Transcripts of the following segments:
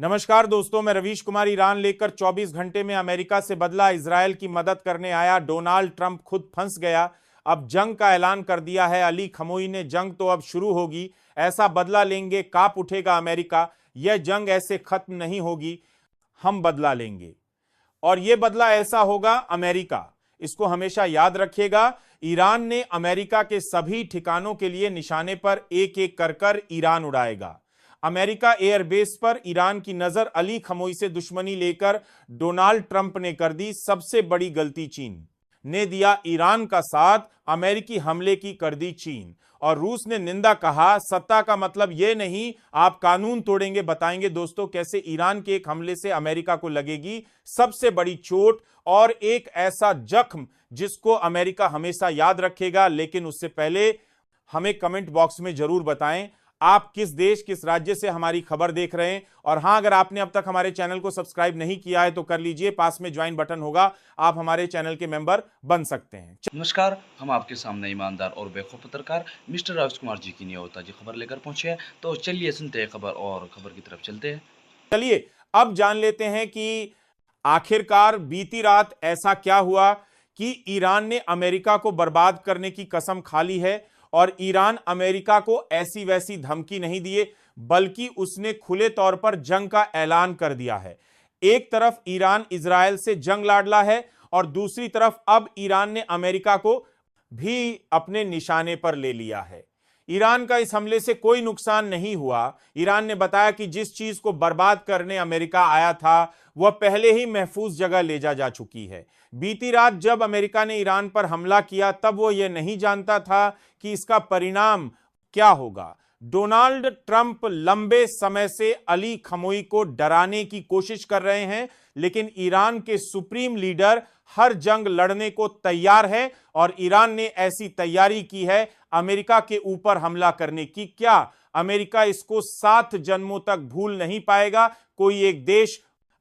नमस्कार दोस्तों, मैं रवीश कुमार ईरान लेकर 24 घंटे में अमेरिका से बदला इजरायल की मदद करने आया। डोनाल्ड ट्रंप खुद फंस गया। अब जंग का ऐलान कर दिया है अली खमोई ने। जंग तो अब शुरू होगी, ऐसा बदला लेंगे, कांप उठेगा अमेरिका। यह जंग ऐसे खत्म नहीं होगी, हम बदला लेंगे और यह बदला ऐसा होगा अमेरिका। इसको हमेशा याद रखिएगा। ईरान ने अमेरिका के सभी ठिकानों के लिए निशाने पर एक एक कर ईरान उड़ाएगा। अमेरिका एयरबेस पर ईरान की नजर अली खमोई से दुश्मनी लेकर डोनाल्ड ट्रंप ने कर दी सबसे बड़ी गलती। चीन ने दिया ईरान का साथ, अमेरिकी हमले की कर दी चीन। और रूस ने निंदा, कहा सत्ता का मतलब यह नहीं आप कानून तोड़ेंगे। बताएंगे दोस्तों कैसे ईरान के एक हमले से अमेरिका को लगेगी सबसे बड़ी चोट और एक ऐसा जख्म जिसको अमेरिका हमेशा याद रखेगा। लेकिन उससे पहले हमें कमेंट बॉक्स में जरूर बताएं आप किस देश किस राज्य से हमारी खबर देख रहे हैं। और हां, अगर आपने अब तक हमारे चैनल को सब्सक्राइब नहीं किया है तो कर लीजिए, पास में ज्वाइन बटन होगा, आप हमारे चैनल के मेंबर बन सकते हैं। नमस्कार, हम आपके सामने ईमानदार और बेखौफ पत्रकार मिस्टर राज कुमार जी की ताजी खबर लेकर पहुंचे हैं। तो चलिए सुनते हैं खबर और खबर की तरफ चलते हैं। चलिए अब जान लेते हैं कि आखिरकार बीती रात ऐसा क्या हुआ कि ईरान ने अमेरिका को बर्बाद करने की कसम खा ली है। और ईरान अमेरिका को ऐसी वैसी धमकी नहीं दिए, बल्कि उसने खुले तौर पर जंग का ऐलान कर दिया है। एक तरफ ईरान इजरायल से जंग लाडला है और दूसरी तरफ अब ईरान ने अमेरिका को भी अपने निशाने पर ले लिया है। ईरान का इस हमले से कोई नुकसान नहीं हुआ। ईरान ने बताया कि जिस चीज को बर्बाद करने अमेरिका आया था वह पहले ही महफूज जगह ले जा चुकी है। बीती रात जब अमेरिका ने ईरान पर हमला किया तब वो यह नहीं जानता था कि इसका परिणाम क्या होगा। डोनाल्ड ट्रंप लंबे समय से अली खमोई को डराने की कोशिश कर रहे हैं, लेकिन ईरान के सुप्रीम लीडर हर जंग लड़ने को तैयार है और ईरान ने ऐसी तैयारी की है अमेरिका के ऊपर हमला करने की। क्या अमेरिका इसको 7 जन्मों तक भूल नहीं पाएगा? कोई एक देश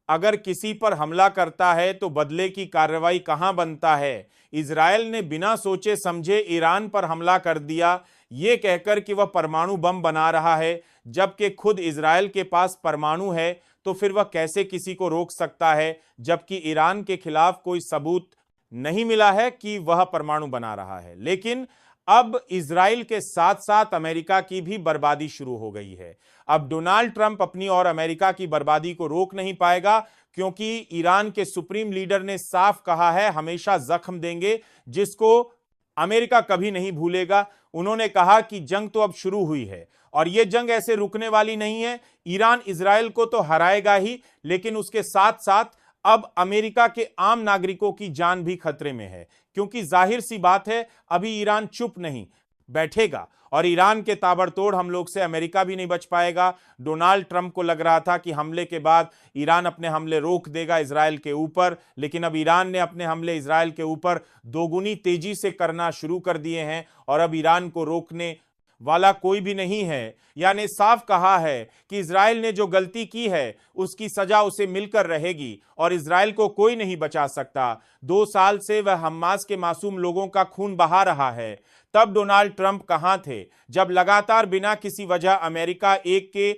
अगर किसी पर हमला करता है तो बदले की कार्रवाई कहां बनता है। इजरायल ने बिना सोचे समझे ईरान पर हमला कर दिया, यह कहकर कि वह परमाणु बम बना रहा है, जबकि खुद इजरायल के पास परमाणु है। तो फिर वह कैसे किसी को रोक सकता है, जबकि ईरान के खिलाफ कोई सबूत नहीं मिला है कि वह परमाणु बना रहा है। लेकिन अब इजराइल के साथ साथ अमेरिका की भी बर्बादी शुरू हो गई है। अब डोनाल्ड ट्रंप अपनी और अमेरिका की बर्बादी को रोक नहीं पाएगा, क्योंकि ईरान के सुप्रीम लीडर ने साफ कहा है हमेशा जख्म देंगे, जिसको अमेरिका कभी नहीं भूलेगा। उन्होंने कहा कि जंग तो अब शुरू हुई है और यह जंग ऐसे रुकने वाली नहीं है। ईरान इजराइल को तो हराएगा ही, लेकिन उसके साथ साथ अब अमेरिका के आम नागरिकों की जान भी खतरे में है। क्योंकि जाहिर सी बात है अभी ईरान चुप नहीं बैठेगा और ईरान के ताबड़तोड़ हम लोग से अमेरिका भी नहीं बच पाएगा। डोनाल्ड ट्रंप को लग रहा था कि हमले के बाद ईरान अपने हमले रोक देगा इजराइल के ऊपर, लेकिन अब ईरान ने अपने हमले इजराइल के ऊपर दोगुनी तेजी से करना शुरू कर दिए हैं और अब ईरान को रोकने वाला कोई भी नहीं है। यानी साफ कहा है कि इजराइल ने जो गलती की है उसकी सजा उसे मिलकर रहेगी और इजराइल को कोई नहीं बचा सकता। 2 साल से वह हमास के मासूम लोगों का खून बहा रहा है। तब डोनाल्ड ट्रंप कहां थे, जब लगातार बिना किसी वजह अमेरिका एक के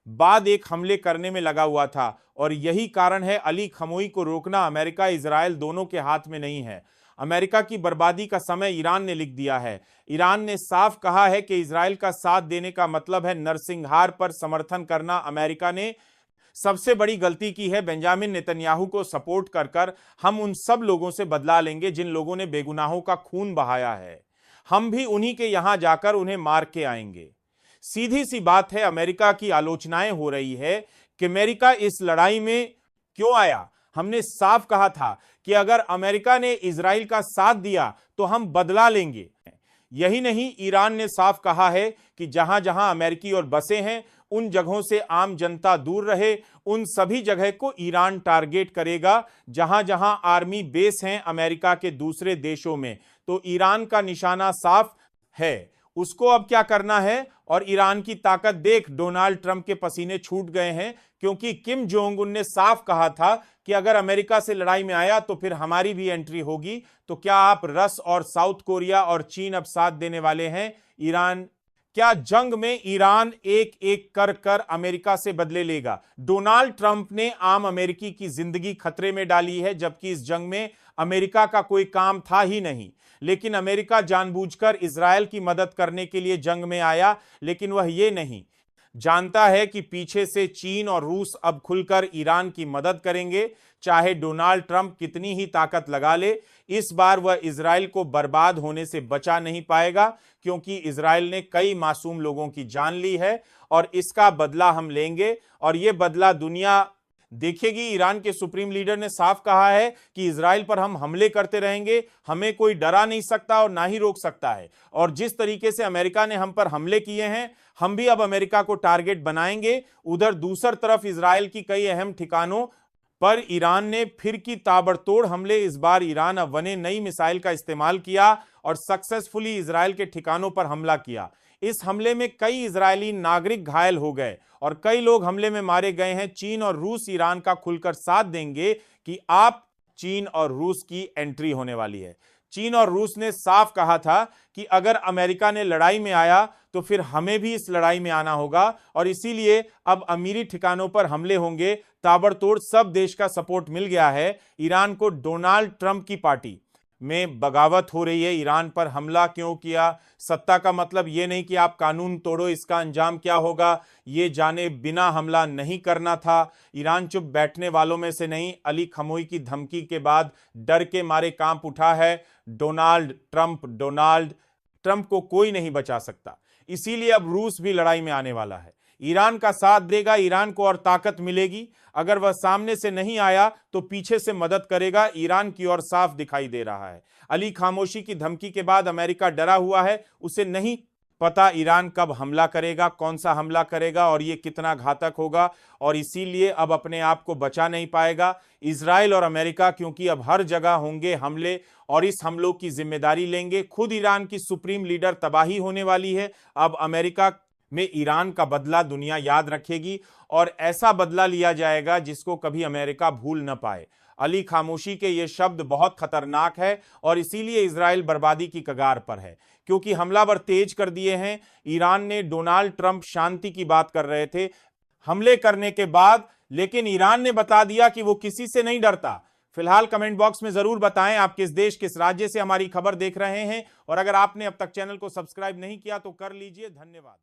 बाद एक हमले करने में लगा हुआ था। और यही कारण है अली खमोई को रोकना अमेरिका इजराइल दोनों के हाथ में नहीं है। अमेरिका की बर्बादी का समय ईरान ने लिख दिया है। ईरान ने साफ कहा है कि इजराइल का साथ देने का मतलब है नरसंहार पर समर्थन करना। अमेरिका ने सबसे बड़ी गलती की है बेंजामिन नेतन्याहू को सपोर्ट कर हम उन सब लोगों से बदला लेंगे जिन लोगों ने बेगुनाहों का खून बहाया है। हम भी उन्हीं के यहां जाकर उन्हें मार के आएंगे। सीधी सी बात है, अमेरिका की आलोचनाएं हो रही है कि अमेरिका इस लड़ाई में क्यों आया। हमने साफ कहा था कि अगर अमेरिका ने इजराइल का साथ दिया तो हम बदला लेंगे। यही नहीं, ईरान ने साफ कहा है कि जहां जहां अमेरिकी और बसे हैं उन जगहों से आम जनता दूर रहे। उन सभी जगह को ईरान टारगेट करेगा जहां जहां आर्मी बेस हैं अमेरिका के दूसरे देशों में। तो ईरान का निशाना साफ है, उसको अब क्या करना है। और ईरान की ताकत देख डोनाल्ड ट्रंप के पसीने छूट गए हैं, क्योंकि किम जोंग उन ने साफ कहा था कि अगर अमेरिका से लड़ाई में आया तो फिर हमारी भी एंट्री होगी। तो क्या आप रस और साउथ कोरिया और चीन अब साथ देने वाले हैं ईरान क्या जंग में ईरान एक एक कर कर अमेरिका से बदले लेगा? डोनाल्ड ट्रंप ने आम अमेरिकी की जिंदगी खतरे में डाली है, जबकि इस जंग में अमेरिका का कोई काम था ही नहीं। लेकिन अमेरिका जानबूझकर इजरायल की मदद करने के लिए जंग में आया, लेकिन वह ये नहीं जानता है कि पीछे से चीन और रूस अब खुलकर ईरान की मदद करेंगे। चाहे डोनाल्ड ट्रंप कितनी ही ताकत लगा ले, इस बार वह इजराइल को बर्बाद होने से बचा नहीं पाएगा, क्योंकि इजराइल ने कई मासूम लोगों की जान ली है और इसका बदला हम लेंगे और यह बदला दुनिया देखेगी। ईरान के सुप्रीम लीडर ने साफ कहा है कि इजराइल पर हम हमले करते रहेंगे, हमें कोई डरा नहीं सकता और ना ही रोक सकता है। और जिस तरीके से अमेरिका ने हम पर हमले किए हैं, हम भी अब अमेरिका को टारगेट बनाएंगे। उधर दूसरी तरफ इजराइल की कई अहम ठिकानों पर ईरान ने फिर की ताबड़तोड़ हमले। इस बार ईरान अब ने नई मिसाइल का इस्तेमाल किया और सक्सेसफुली इजराइल के ठिकानों पर हमला किया। इस हमले में कई इजरायली नागरिक घायल हो गए और कई लोग हमले में मारे गए हैं। चीन और रूस ईरान का खुलकर साथ देंगे कि आप चीन और रूस की एंट्री होने वाली है। चीन और रूस ने साफ कहा था कि अगर अमेरिका ने लड़ाई में आया तो फिर हमें भी इस लड़ाई में आना होगा और इसीलिए अब अमीरी ठिकानों पर हमले होंगे। ताबड़तोड़ सब देश का सपोर्ट मिल गया है। ईरान को डोनाल्ड ट्रंप की पार्टी में बगावत हो रही है। ईरान पर हमला क्यों किया? सत्ता का मतलब यह नहीं कि आप कानून तोड़ो, इसका अंजाम क्या होगा ये जाने बिना हमला नहीं करना था। ईरान चुप बैठने वालों में से नहीं। अली खमोई की धमकी के बाद डर के मारे कांप उठा है। डोनाल्ड ट्रंप को कोई नहीं बचा सकता, इसीलिए अब रूस भी लड़ाई में आने वाला है। ईरान का साथ देगा, ईरान को और ताकत मिलेगी। अगर वह सामने से नहीं आया तो पीछे से मदद करेगा। ईरान की ओर साफ दिखाई दे रहा है। अली खामोशी की धमकी के बाद अमेरिका डरा हुआ है। उसे नहीं पता ईरान कब हमला करेगा, कौन सा हमला करेगा और यह कितना घातक होगा, और इसीलिए अब अपने आप को बचा नहीं पाएगा इजराइल और अमेरिका, क्योंकि अब हर जगह होंगे हमले और इस हमलों की जिम्मेदारी लेंगे खुद ईरान की सुप्रीम लीडर। तबाही होने वाली है। अब अमेरिका में ईरान का बदला दुनिया याद रखेगी और ऐसा बदला लिया जाएगा जिसको कभी अमेरिका भूल न पाए। अली खामोशी के ये शब्द बहुत खतरनाक है और इसीलिए इजराइल बर्बादी की कगार पर है, क्योंकि हमलावर तेज कर दिए हैं। ईरान ने डोनाल्ड ट्रंप शांति की बात कर रहे थे हमले करने के बाद, लेकिन ईरान ने बता दिया कि वो किसी से नहीं डरता। फिलहाल कमेंट बॉक्स में जरूर बताएं आप किस देश किस राज्य से हमारी खबर देख रहे हैं, और अगर आपने अब तक चैनल को सब्सक्राइब नहीं किया तो कर लीजिए। धन्यवाद।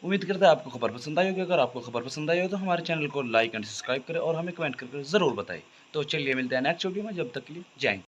उम्मीद करता है आपको खबर पसंद आई होगी। अगर आपको खबर पसंद आई हो तो हमारे चैनल को लाइक एंड सब्सक्राइब करें और हमें कमेंट करके ज़रूर बताएं। तो चलिए मिलते हैं नेक्स्ट वीडियो में, जब तक के लिए जय हिंद।